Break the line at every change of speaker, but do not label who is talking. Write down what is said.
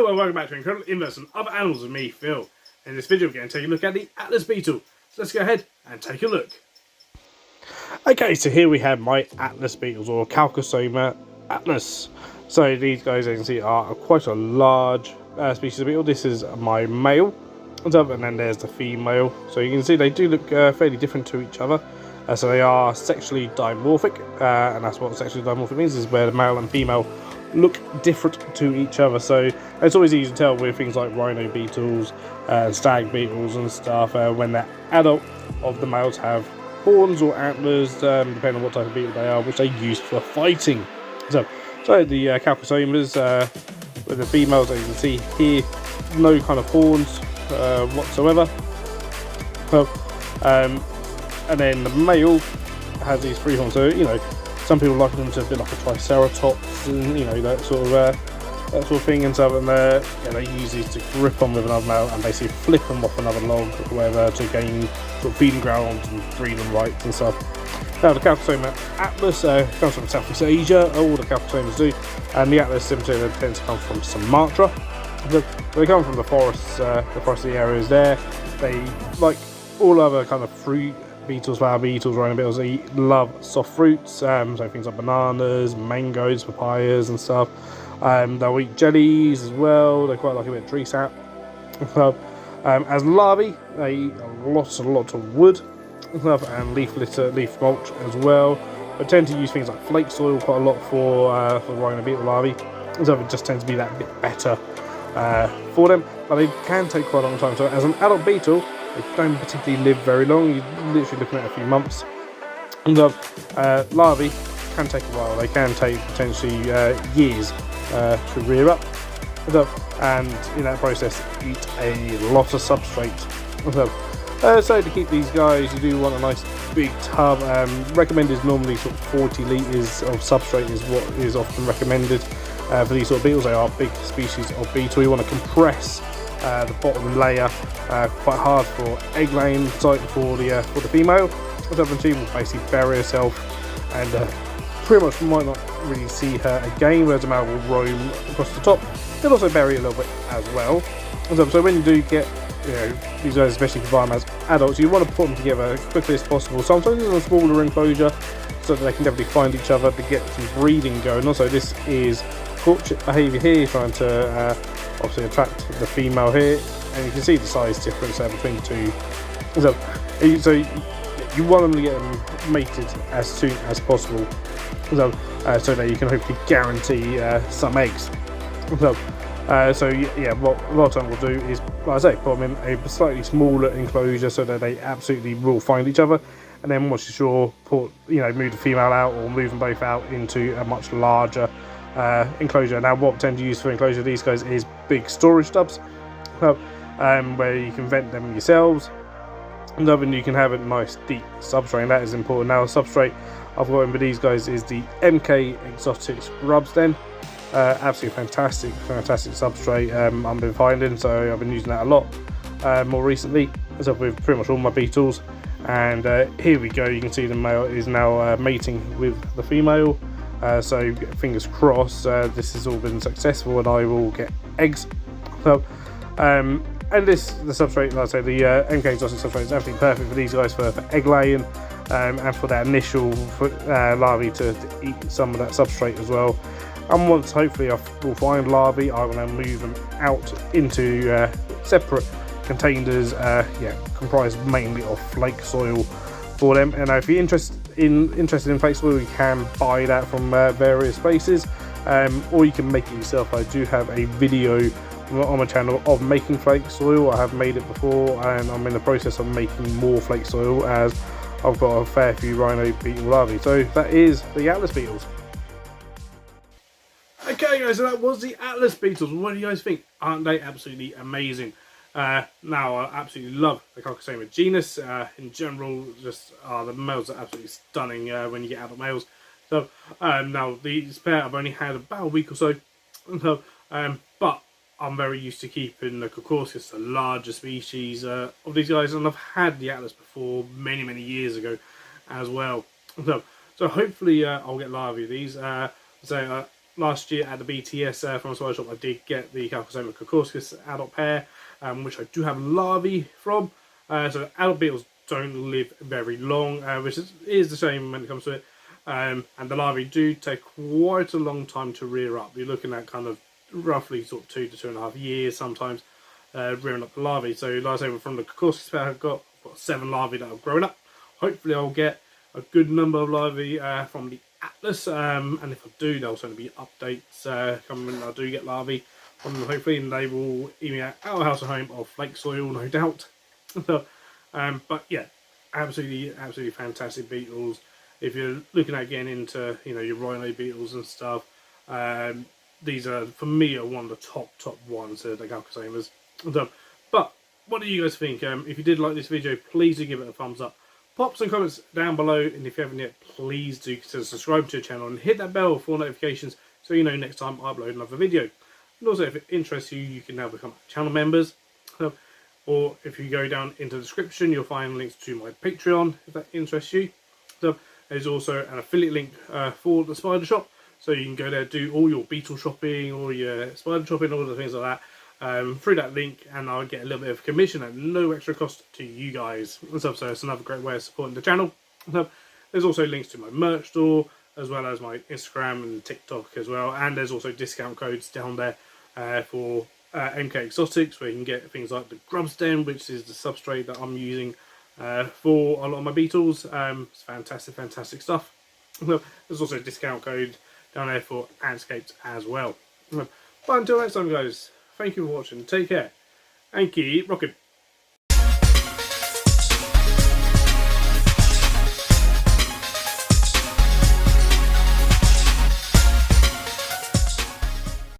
Hello and welcome back to Incredible Inverts and Other Animals with me, Phil. In this video we're going to take a look at the Atlas beetle. So let's go ahead and take a look. Okay, so here we have my Atlas beetles, or Chalcosoma atlas. So these guys, as you can see, are quite a large species of beetle. This is my male, and then there's the female. So you can see they do look fairly different to each other. So they are sexually dimorphic, and that's what sexually dimorphic means, is where the male and female look different to each other. So it's always easy to tell with things like rhino beetles and stag beetles and stuff when they're adult. Of the males have horns or antlers, depending on what type of beetle they are, which they use for fighting. So the Chalcosomas, with the females, as you can see here, no kind of horns whatsoever. And then the male has these three horns. So some people liken them to a bit like a triceratops, and that sort of thing and stuff. And they use these to grip on with another male and basically flip them off another log or whatever to gain sort of feeding grounds and breeding rights and stuff. Now the Chalcosoma atlas comes from Southeast Asia. All the Chalcosomas do, and the atlas simply tends to come from Sumatra. They come from the forests, the foresty areas there. They, like all other kind of fruit beetles, flower beetles, rhino beetles, they love soft fruits, so things like bananas, mangoes, papayas and stuff. They'll eat jellies as well. They quite like a bit of tree sap. As larvae, they eat lots and lots of wood and stuff, and leaf litter, leaf mulch as well. They tend to use things like flake soil quite a lot for rhino beetle larvae, so it just tends to be that bit better for them. But they can take quite a long time. So as an adult beetle, they don't particularly live very long. You're literally looking at a few months. And larvae can take a while. They can take potentially years to rear up. And in that process, eat a lot of substrate. So to keep these guys, you do want a nice big tub. Recommended is normally sort of 40 litres of substrate is what is often recommended for these sort of beetles. They are big species of beetle. You want to compress the bottom layer quite hard for egg laying site for the female. And she will basically bury herself and pretty much might not really see her again, whereas the male will roam across the top. They'll also bury a little bit as well. And so when you do get these guys, especially if you buy them as adults, you want to put them together as quickly as possible. Sometimes in a smaller enclosure so that they can definitely find each other to get some breeding going. Also, this is courtship behaviour here, trying to obviously attract the female here, and you can see the size difference there between the two. So you want them to get them mated as soon as possible, so that you can hopefully guarantee some eggs. So yeah, what a lot of time we'll do is, like I say, put them in a slightly smaller enclosure so that they absolutely will find each other, and then once you're sure, move the female out or move them both out into a much larger enclosure. Now what we tend to use for enclosure of these guys is big storage tubs, where you can vent them yourselves, and then you can have a nice deep substrate, and that is important. Now the substrate I've got in with these guys is the MK Exotics Grubs Den. Absolutely fantastic substrate I've been finding, so I've been using that a lot more recently, so with pretty much all my beetles. And here we go, you can see the male is now mating with the female. So fingers crossed this has all been successful and I will get eggs. So and the substrate, like I say, the MK Exotic substrate is absolutely perfect for these guys for egg laying, and for that initial larvae to eat some of that substrate as well. And once hopefully I will find larvae, I will then move them out into separate containers, comprised mainly of flake soil for them. And if you're interested in flake soil, you can buy that from various places, or you can make it yourself. I do have a video on my channel of making flake soil. I have made it before, and I'm in the process of making more flake soil as I've got a fair few rhino beetle larvae. So that is the Atlas beetles. Okay guys, so that was the Atlas beetles. What do you guys think? Aren't they absolutely amazing? Now I absolutely love the Chalcosoma genus. In general, just the males are absolutely stunning when you get adult males. So now these pair I've only had about a week or so, but I'm very used to keeping the Chalcosoma, the larger species of these guys, and I've had the Atlas before many years ago as well. So hopefully I'll get larvae of these. last year at the BTS from a spider shop, I did get the Chalcosoma caucasus adult pair, which I do have larvae from. So adult beetles don't live very long, which is the same when it comes to it. And the larvae do take quite a long time to rear up. You're looking at kind of roughly sort of 2 to 2.5 years sometimes rearing up the larvae. So like I say, from the caucasus pair, I've got 7 larvae that have grown up. Hopefully I'll get a good number of larvae from the Atlas, and if I do, there'll certainly be updates coming when I do get larvae from them, hopefully, and they will eat me out our house or home of flake soil, no doubt. But yeah, absolutely fantastic beetles. If you're looking at getting into, you know, your rhino beetles and stuff, these are, for me, are one of the top ones, the Chalcosomas. But what do you guys think? If you did like this video, please do give it a thumbs up. Pop some comments down below, and if you haven't yet, please do consider subscribing to the channel and hit that bell for notifications so you know next time I upload another video. And also, if it interests you, you can now become channel members. Or if you go down into the description, you'll find links to my Patreon if that interests you. So there's also an affiliate link for the spider shop, so you can go there, do all your beetle shopping, all your spider shopping, all the things like that. Through that link, and I'll get a little bit of commission at no extra cost to you guys and stuff. So it's another great way of supporting the channel. There's also links to my merch store, as well as my Instagram and TikTok as well, and there's also discount codes down there for MK Exotics, where you can get things like the grubs den, which is the substrate that I'm using for a lot of my beetles. It's fantastic stuff. There's also a discount code down there for Antscaped as well. But until next time, guys, thank you for watching, take care, and keep rocking.